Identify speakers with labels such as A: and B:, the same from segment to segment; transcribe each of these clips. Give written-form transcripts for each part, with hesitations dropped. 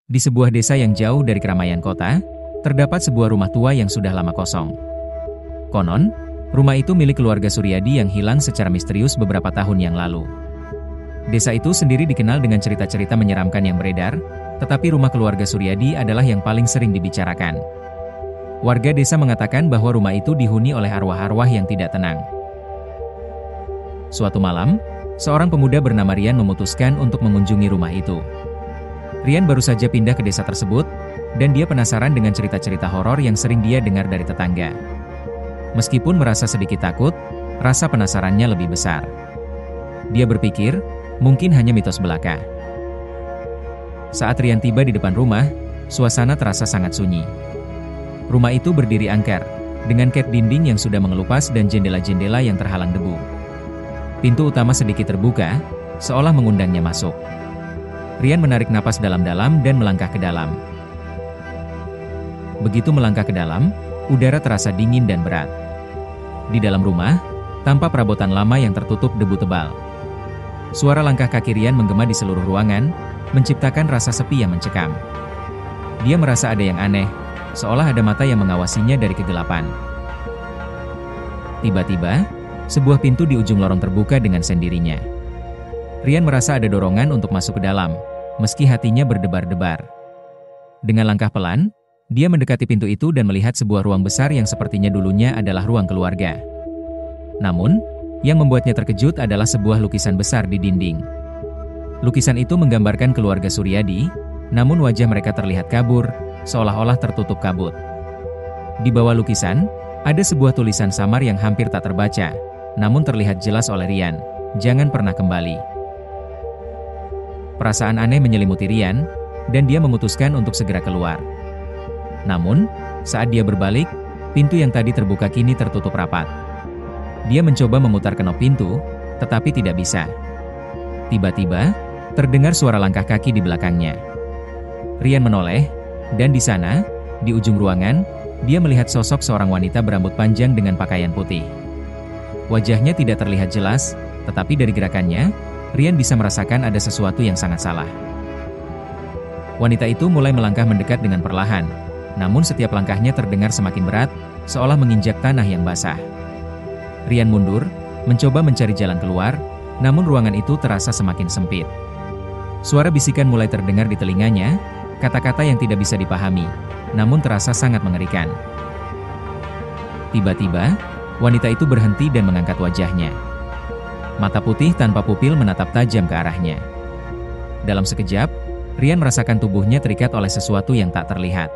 A: Di sebuah desa yang jauh dari keramaian kota, terdapat sebuah rumah tua yang sudah lama kosong. Konon, rumah itu milik keluarga Suryadi yang hilang secara misterius beberapa tahun yang lalu. Desa itu sendiri dikenal dengan cerita-cerita menyeramkan yang beredar, tetapi rumah keluarga Suryadi adalah yang paling sering dibicarakan. Warga desa mengatakan bahwa rumah itu dihuni oleh arwah-arwah yang tidak tenang. Suatu malam, seorang pemuda bernama Rian memutuskan untuk mengunjungi rumah itu. Rian baru saja pindah ke desa tersebut, dan dia penasaran dengan cerita-cerita horor yang sering dia dengar dari tetangga. Meskipun merasa sedikit takut, rasa penasarannya lebih besar. Dia berpikir, mungkin hanya mitos belaka. Saat Rian tiba di depan rumah, suasana terasa sangat sunyi. Rumah itu berdiri angker, dengan cat dinding yang sudah mengelupas dan jendela-jendela yang terhalang debu. Pintu utama sedikit terbuka, seolah mengundangnya masuk. Rian menarik napas dalam-dalam dan melangkah ke dalam. Begitu melangkah ke dalam, udara terasa dingin dan berat. Di dalam rumah, tampak perabotan lama yang tertutup debu tebal. Suara langkah kaki Rian menggema di seluruh ruangan, menciptakan rasa sepi yang mencekam. Dia merasa ada yang aneh, seolah ada mata yang mengawasinya dari kegelapan. Tiba-tiba, sebuah pintu di ujung lorong terbuka dengan sendirinya. Rian merasa ada dorongan untuk masuk ke dalam, meski hatinya berdebar-debar. Dengan langkah pelan, dia mendekati pintu itu dan melihat sebuah ruang besar yang sepertinya dulunya adalah ruang keluarga. Namun, yang membuatnya terkejut adalah sebuah lukisan besar di dinding. Lukisan itu menggambarkan keluarga Suryadi, namun wajah mereka terlihat kabur, seolah-olah tertutup kabut. Di bawah lukisan, ada sebuah tulisan samar yang hampir tak terbaca, namun terlihat jelas oleh Rian, "Jangan pernah kembali." Perasaan aneh menyelimuti Rian, dan dia memutuskan untuk segera keluar. Namun, saat dia berbalik, pintu yang tadi terbuka kini tertutup rapat. Dia mencoba memutar kenop pintu, tetapi tidak bisa. Tiba-tiba, terdengar suara langkah kaki di belakangnya. Rian menoleh, dan di sana, di ujung ruangan, dia melihat sosok seorang wanita berambut panjang dengan pakaian putih. Wajahnya tidak terlihat jelas, tetapi dari gerakannya, Rian bisa merasakan ada sesuatu yang sangat salah. Wanita itu mulai melangkah mendekat dengan perlahan, namun setiap langkahnya terdengar semakin berat, seolah menginjak tanah yang basah. Rian mundur, mencoba mencari jalan keluar, namun ruangan itu terasa semakin sempit. Suara bisikan mulai terdengar di telinganya, kata-kata yang tidak bisa dipahami, namun terasa sangat mengerikan. Tiba-tiba, wanita itu berhenti dan mengangkat wajahnya. Mata putih tanpa pupil menatap tajam ke arahnya. Dalam sekejap, Rian merasakan tubuhnya terikat oleh sesuatu yang tak terlihat.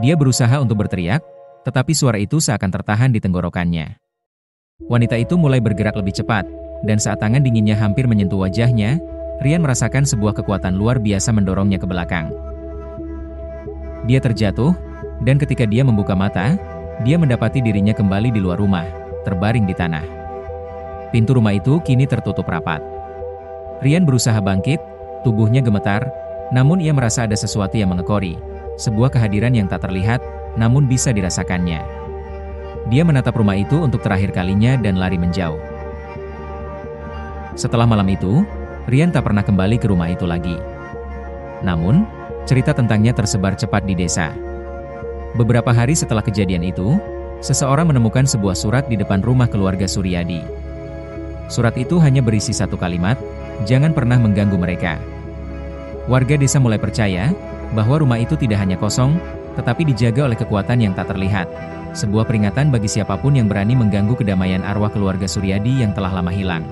A: Dia berusaha untuk berteriak, tetapi suara itu seakan tertahan di tenggorokannya. Wanita itu mulai bergerak lebih cepat, dan saat tangan dinginnya hampir menyentuh wajahnya, Rian merasakan sebuah kekuatan luar biasa mendorongnya ke belakang. Dia terjatuh, dan ketika dia membuka mata, dia mendapati dirinya kembali di luar rumah, terbaring di tanah. Pintu rumah itu kini tertutup rapat. Rian berusaha bangkit, tubuhnya gemetar, namun ia merasa ada sesuatu yang mengekori, sebuah kehadiran yang tak terlihat, namun bisa dirasakannya. Dia menatap rumah itu untuk terakhir kalinya dan lari menjauh. Setelah malam itu, Rian tak pernah kembali ke rumah itu lagi. Namun, cerita tentangnya tersebar cepat di desa. Beberapa hari setelah kejadian itu, seseorang menemukan sebuah surat di depan rumah keluarga Suryadi. Surat itu hanya berisi satu kalimat, "Jangan pernah mengganggu mereka." Warga desa mulai percaya bahwa rumah itu tidak hanya kosong, tetapi dijaga oleh kekuatan yang tak terlihat. Sebuah peringatan bagi siapapun yang berani mengganggu kedamaian arwah keluarga Suryadi yang telah lama hilang.